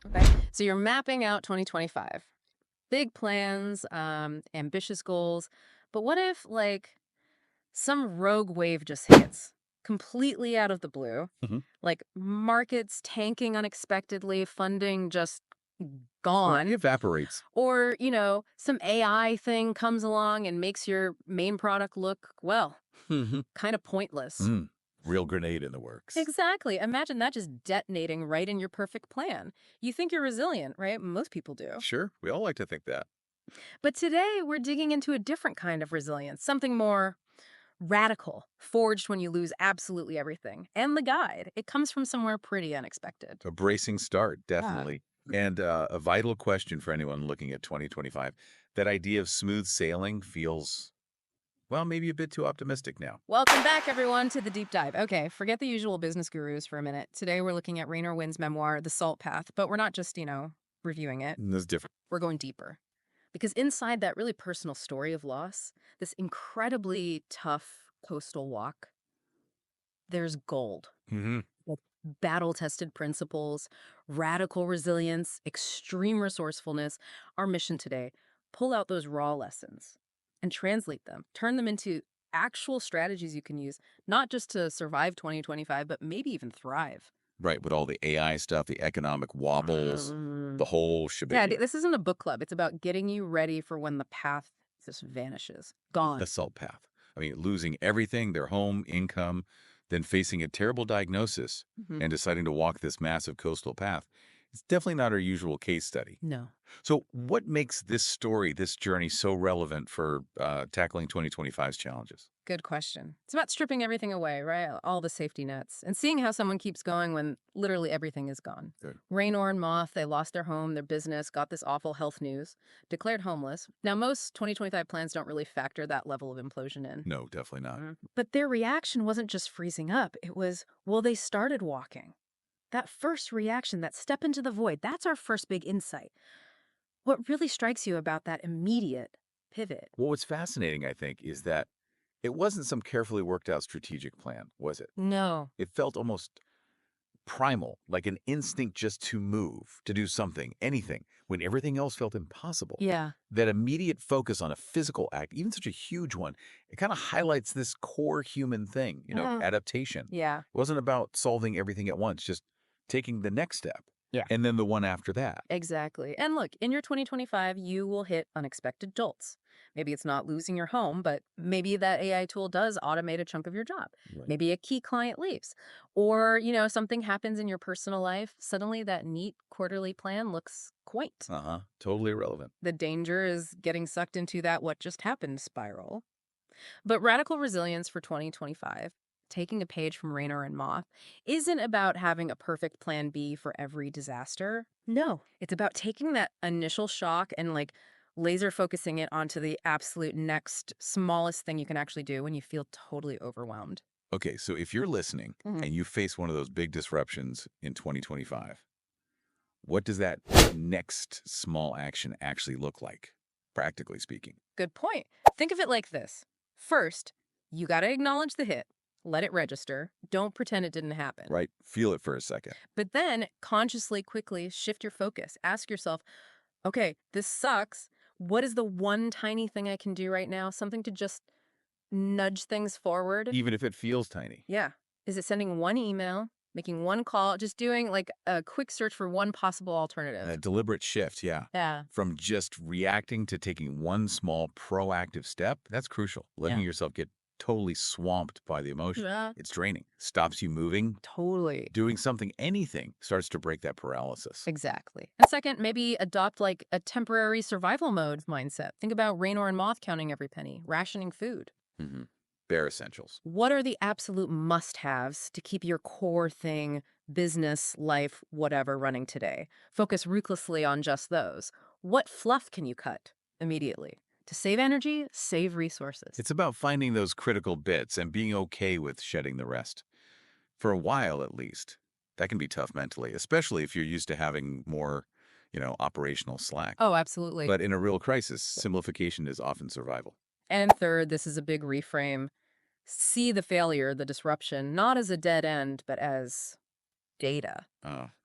Okay. So you're mapping out 2025. Big plans, ambitious goals. But what if, like, some rogue wave just hits completely out of the blue? Hmm. Like markets tanking unexpectedly, funding just Well, it gone. evaporates. Or, some AI thing comes along and makes your main product look, well, Hmm. kind of pointless. Mm. Real grenade in the works. Exactly. Imagine that just detonating right in your perfect plan. You think you're resilient, right? Most people do. Sure, we all like to think that. But today we're digging into a different kind of resilience, something more radical, forged when you lose absolutely everything. And the guide, it comes from somewhere pretty unexpected. A bracing start, Ah. definitely. And a vital question for anyone looking at 2025. That idea of smooth sailing feels, well, maybe a bit too optimistic now. Welcome back, everyone, to the deep dive. Okay, forget the usual business gurus for a minute. Today we're looking at Raynor Winn's memoir, The Salt Path, but we're not just, reviewing it. This is different. We're going deeper. Because inside that really personal story of loss, this incredibly tough coastal walk, there's gold. Hmm. Like battle-tested principles, radical resilience, extreme resourcefulness. Our mission today, pull out those raw lessons and translate them, turn them into actual strategies you can use, not just to survive 2025, but maybe even thrive. Right, with all the AI stuff, the economic wobbles, the whole Yeah, shebang. this isn't a book club. It's about getting you ready for when the path just vanishes. Gone. The salt path. I mean, losing everything, their home, income, then facing a terrible diagnosis Mhm. and deciding to walk this massive coastal path. It's definitely not our usual case study. No. So, what makes this story, this journey, so relevant for tackling 2025's challenges? Good question. It's about stripping everything away, right? All the safety nets and seeing how someone keeps going when literally everything is gone. Good. Raynor and Moth, they lost their home, their business, got this awful health news, declared homeless. Now, most 2025 plans don't really factor that level of implosion in. No, definitely not. But their reaction wasn't just freezing up. It was, well, they started walking. That first reaction, that step into the void, that's our first big insight. What really strikes you about that immediate pivot? Well, what's fascinating, I think, is that it wasn't some carefully worked out strategic plan, was it? No. It felt almost primal, like an instinct just to move, to do something, anything, when everything else felt impossible. Yeah. That immediate focus on a physical act, even such a huge one, it kind of highlights this core human thing, adaptation. Yeah. It wasn't about solving everything at once, just taking the next step Yeah. and then the one after that. Exactly. And look, in your 2025, you will hit unexpected jolts. Maybe it's not losing your home, but maybe that AI tool does automate a chunk of your job. Right. Maybe a key client leaves. Or, something happens in your personal life. Suddenly that neat quarterly plan looks quaint. Uh-huh. Totally irrelevant. The danger is getting sucked into that what just happened spiral. But radical resilience for 2025, taking a page from Raynor and Moth, isn't about having a perfect plan B for every disaster. No, it's about taking that initial shock and laser focusing it onto the absolute next smallest thing you can actually do when you feel totally overwhelmed. Okay, so if you're listening Mhm. and you face one of those big disruptions in 2025, what does that next small action actually look like, practically speaking? Good point. Think of it like this. First, you got to acknowledge the hit. Let it register. Don't pretend it didn't happen. Right? Feel it for a second. But then consciously, quickly shift your focus. Ask yourself, okay, this sucks. What is the one tiny thing I can do right now? Something to just nudge things forward? Even if it feels tiny. Yeah. Is it sending one email, making one call, just doing like a quick search for one possible A alternative? deliberate shift, yeah. Yeah. From just reacting to taking one small proactive step, that's crucial. Letting Yeah. yourself get totally swamped by the emotion. Yeah. It's draining. Stops you moving. Totally. Doing something, anything, starts to break that paralysis. Exactly. And second, maybe adopt like a temporary survival mode mindset. Think about Raynor and Moth counting every penny, rationing food. Hmm. Bare essentials. What are the absolute must-haves to keep your core thing, business, life, whatever, running today? Focus ruthlessly on just those. What fluff can you cut immediately? To save energy, save resources. It's about finding those critical bits and being okay with shedding the rest. For a while, at least. That can be tough mentally, especially if you're used to having more, operational slack. Oh, absolutely. But in a real crisis, simplification is often survival. And third, this is a big reframe. See the failure, the disruption, not as a dead end, but as data.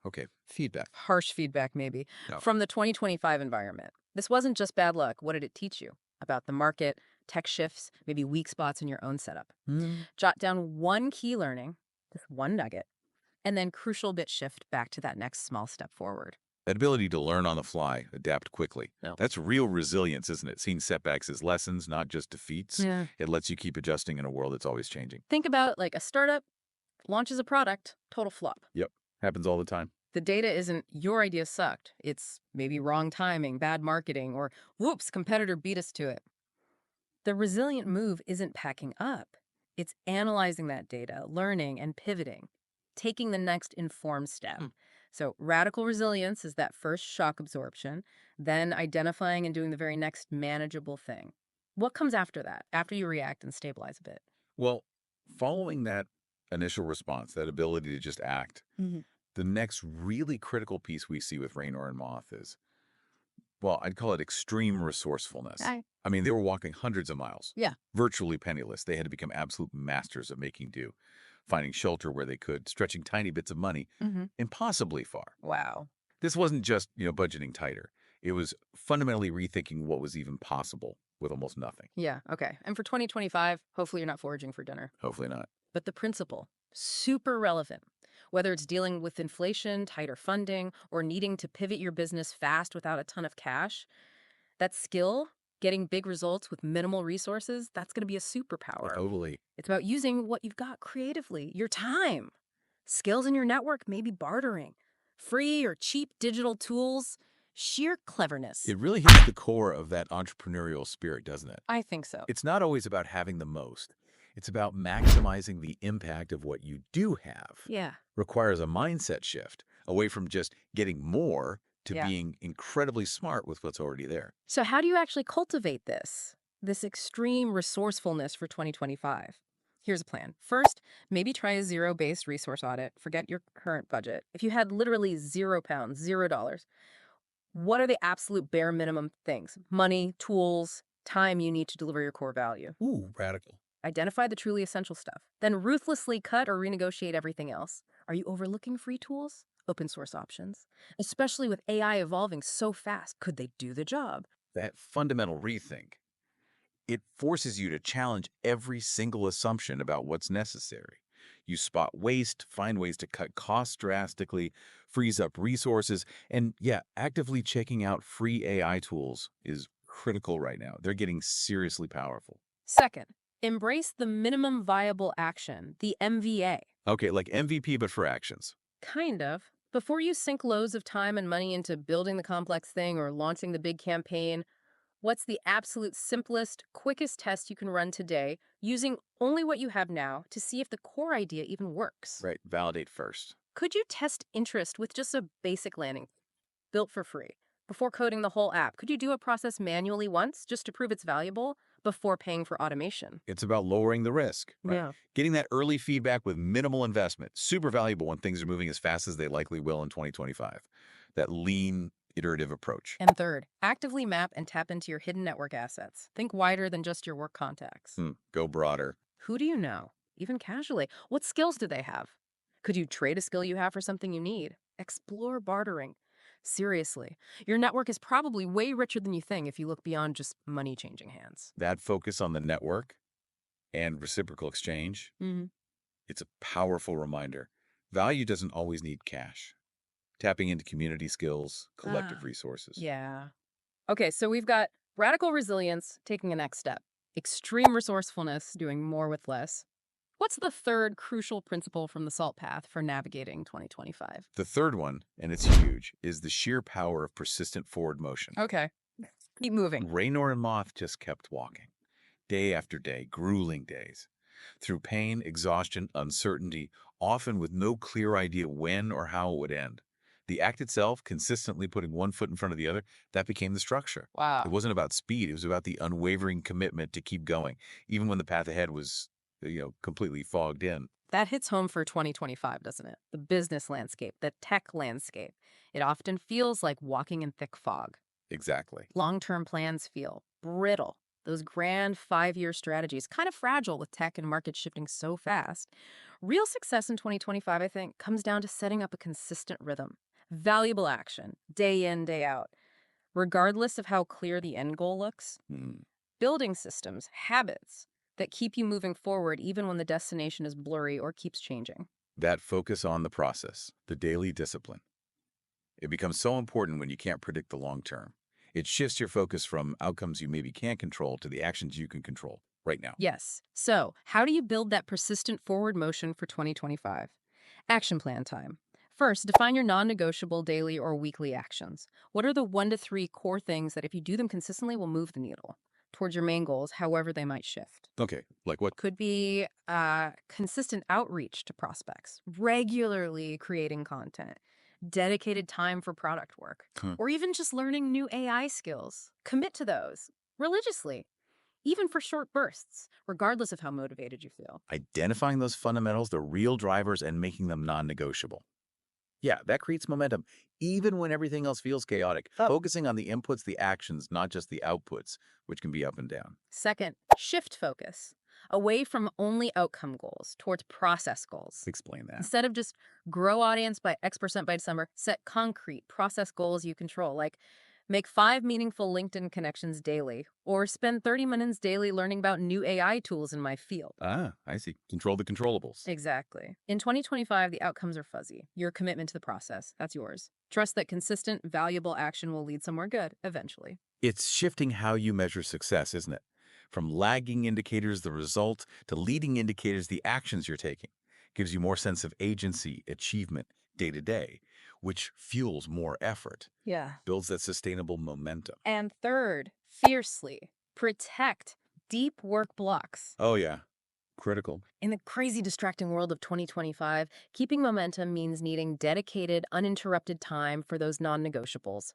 Okay. Feedback. Harsh feedback, maybe, No. from the 2025 environment. This wasn't just bad luck. What did it teach you? About the market, tech shifts, maybe weak spots in your own setup. Hmm. Jot down one key learning, just one nugget, and then crucial bit shift back to that next small step forward. That ability to learn on the fly, adapt quickly. No. That's real resilience, isn't it? Seeing setbacks as lessons, not just defeats. Yeah. It lets you keep adjusting in a world that's always changing. Think about like a startup launches a product, total flop. Yep. Happens all the time. The data isn't your idea sucked. It's maybe wrong timing, bad marketing, or whoops, competitor beat us to it. The resilient move isn't packing up. It's analyzing that data, learning and pivoting, taking the next informed step. So radical resilience is that first shock absorption, then identifying and doing the very next manageable thing. What comes after that, after you react and stabilize a bit? Well, following that initial response, that ability to just act, Mhm. the next really critical piece we see with Raynor and Moth is, well, I'd call it extreme resourcefulness. Hi. I mean, they were walking hundreds of miles, Yeah. virtually penniless. They had to become absolute masters of making do, finding shelter where they could, stretching tiny bits of money Hmm. impossibly far. Wow. This wasn't just, budgeting tighter. It was fundamentally rethinking what was even possible with almost nothing. Yeah, okay. And for 2025, hopefully you're not foraging for dinner. Hopefully not. But the principle, super relevant. Whether it's dealing with inflation, tighter funding, or needing to pivot your business fast without a ton of cash, that skill, getting big results with minimal resources, that's going to be a superpower. Totally. It's about using what you've got creatively, your time, skills in your network, maybe bartering, free or cheap digital tools, sheer cleverness. It really hits the core of that entrepreneurial spirit, doesn't it? I think so. It's not always about having the most. It's about maximizing the impact of what you do have. Yeah. Requires a mindset shift away from just getting more to Yeah. being incredibly smart with what's already there. So how do you actually cultivate this extreme resourcefulness for 2025? Here's a plan. First, maybe try a zero-based resource audit. Forget your current budget. If you had literally £0, $0, what are the absolute bare minimum things? Money, tools, time you need to deliver your core value. Ooh, radical. Identify the truly essential stuff. Then ruthlessly cut or renegotiate everything else. Are you overlooking free tools? Open source options? Especially with AI evolving so fast, could they do the job? That fundamental rethink, it forces you to challenge every single assumption about what's necessary. You spot waste, find ways to cut costs drastically, frees up resources, and yeah, actively checking out free AI tools is critical right now. They're getting seriously powerful. Second, embrace the minimum viable action, the MVA. Okay, like MVP, but for actions. Kind of. Before you sink loads of time and money into building the complex thing or launching the big campaign, what's the absolute simplest, quickest test you can run today using only what you have now to see if the core idea even works? Right, validate first. Could you test interest with just a basic landing built for free before coding the whole app? Could you do a process manually once just to prove it's valuable before paying for automation? It's about lowering the risk, right? Yeah. Getting that early feedback with minimal investment, super valuable when things are moving as fast as they likely will in 2025. That lean, iterative approach. And third, actively map and tap into your hidden network assets. Think wider than just your work contacts. Go broader. Who do you know? Even casually. What skills do they have? Could you trade a skill you have for something you need? Explore bartering. Seriously, your network is probably way richer than you think if you look beyond just money changing hands. That focus on the network and reciprocal exchange, Mm-hmm. it's a powerful reminder. Value doesn't always need cash. Tapping into community skills, collective resources. Yeah. Okay, so we've got radical resilience, taking a next step, extreme resourcefulness, doing more with less. What's the third crucial principle from the SALT path for navigating 2025? The third one, and it's huge, is the sheer power of persistent forward motion. Okay, keep moving. Raynor and Moth just kept walking, day after day, grueling days, through pain, exhaustion, uncertainty, often with no clear idea when or how it would end. The act itself, consistently putting one foot in front of the other, that became the structure. It Wow. wasn't about speed. It was about the unwavering commitment to keep going, even when the path ahead was, completely fogged in. That hits home for 2025, doesn't it? The business landscape, the tech landscape. It often feels like walking in thick fog. Exactly. Long-term plans feel brittle. those grand 5-year strategies, kind of fragile with tech and markets shifting so fast. Real success in 2025, I think, comes down to setting up a consistent rhythm, valuable action, day in, day out, regardless of how clear the end goal looks. Hmm. Building systems, habits that keep you moving forward even when the destination is blurry or keeps changing. That focus on the process, the daily discipline. It becomes so important when you can't predict the long term. It shifts your focus from outcomes you maybe can't control to the actions you can control right now. Yes. So, how do you build that persistent forward motion for 2025? Action plan time. First, define your non negotiable daily or weekly actions. What are the 1 to 3 core things that, if you do them consistently, will move the needle towards your main goals, however they might shift? Okay, like what? Could be consistent outreach to prospects, regularly creating content, dedicated time for product work, Huh. or even just learning new AI skills. Commit to those religiously, even for short bursts, regardless of how motivated you feel. Identifying those fundamentals, the real drivers, and making them non-negotiable. Yeah, that creates momentum, even when everything else feels chaotic. Oh. Focusing on the inputs, the actions, not just the outputs, which can be up and down. Second, shift focus away from only outcome goals towards process goals. Explain that. Instead of just grow audience by X% by December, set concrete process goals you control, like make 5 meaningful LinkedIn connections daily, or spend 30 minutes daily learning about new AI tools in my field. Ah, I see. Control the controllables. Exactly. In 2025, the outcomes are fuzzy. Your commitment to the process, that's yours. Trust that consistent, valuable action will lead somewhere good eventually. It's shifting how you measure success, isn't it? From lagging indicators, the result, to leading indicators, the actions you're taking. Gives you more sense of agency, achievement, day to day, which fuels more effort, Yeah. builds that sustainable momentum. And third, fiercely protect deep work blocks. Oh, yeah. Critical. In the crazy distracting world of 2025, keeping momentum means needing dedicated, uninterrupted time for those non negotiables.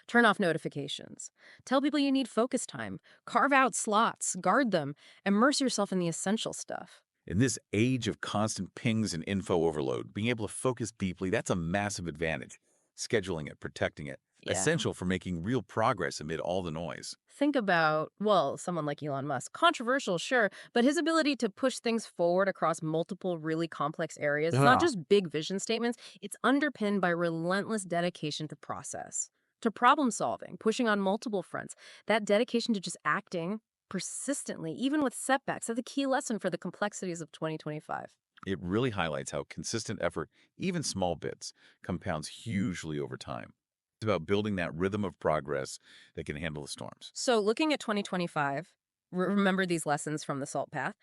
Turn off notifications. Tell people you need focus time. Carve out slots, guard them, immerse yourself in the essential stuff. In this age of constant pings and info overload, being able to focus deeply, that's a massive advantage. Scheduling it, protecting it, Yeah. essential for making real progress amid all the noise. Think about, well, someone like Elon Musk. Controversial, sure, but his ability to push things forward across multiple really complex areas, it's not Ah, just big vision statements, it's underpinned by relentless dedication to process, to problem solving, pushing on multiple fronts. That dedication to just acting persistently, even with setbacks, that's a key lesson for the complexities of 2025. it really highlights how consistent effort, even small bits, compounds hugely over time. It's about building that rhythm of progress that can handle the storms. So, looking at 2025, remember these lessons from the SALT path.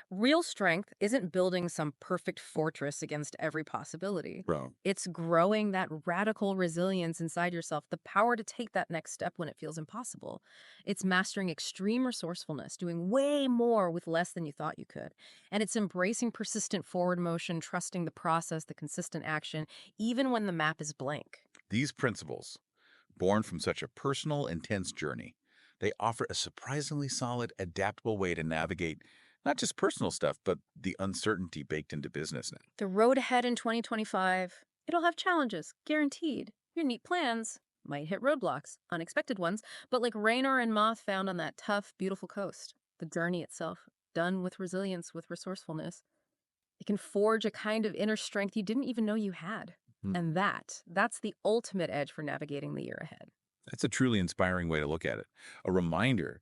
Real strength isn't building some perfect fortress against every possibility. Bro, It's growing that radical resilience inside yourself, the power to take that next step when it feels impossible. It's mastering extreme resourcefulness, doing way more with less than you thought you could. And it's embracing persistent forward motion, trusting the process, the consistent action, even when the map is blank. these principles, born from such a personal, intense journey, they offer a surprisingly solid, adaptable way to navigate not just personal stuff, but the uncertainty baked into business now. The road ahead in 2025, it'll have challenges, guaranteed. Your neat plans might hit roadblocks, unexpected ones, but like Raynor and Moth found on that tough, beautiful coast, the journey itself, done with resilience, with resourcefulness, it can forge a kind of inner strength you didn't even know you had. Hmm. And that's the ultimate edge for navigating the year ahead. That's a truly inspiring way to look at it. A reminder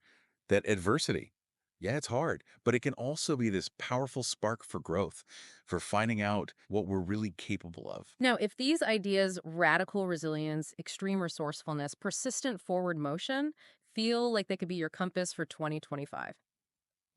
that adversity, yeah, it's hard, but it can also be this powerful spark for growth, for finding out what we're really capable of. Now, if these ideas, radical resilience, extreme resourcefulness, persistent forward motion, feel like they could be your compass for 2025,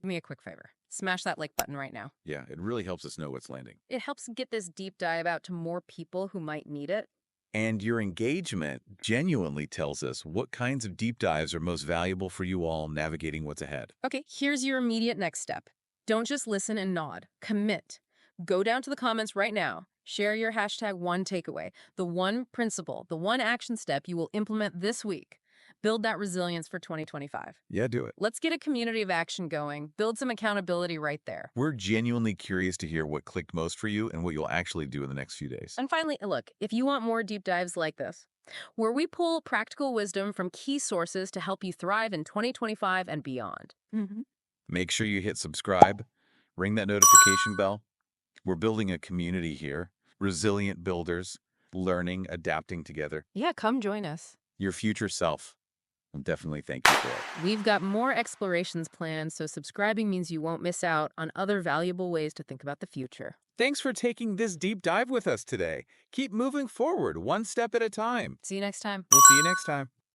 do me a quick favor. Smash that like button right now. Yeah, it really helps us know what's landing. It helps get this deep dive out to more people who might need it. And your engagement genuinely tells us what kinds of deep dives are most valuable for you all navigating what's ahead. Okay, here's your immediate next step. Don't just listen and nod. Commit. Go down to the comments right now. Share your hashtag one takeaway, the one principle, the one action step you will implement this week. Build that resilience for 2025. Yeah, do it. Let's get a community of action going. Build some accountability right there. We're genuinely curious to hear what clicked most for you and what you'll actually do in the next few days. And finally, look, if you want more deep dives like this, where we pull practical wisdom from key sources to help you thrive in 2025 and beyond. Make sure you hit subscribe, ring that notification bell. We're building a community here, resilient builders, learning, adapting together. Yeah, come join us. Your future self will definitely thank you for it. We've got more explorations planned, so subscribing means you won't miss out on other valuable ways to think about the future. Thanks for taking this deep dive with us today. Keep moving forward, one step at a time. See you next time. We'll see you next time.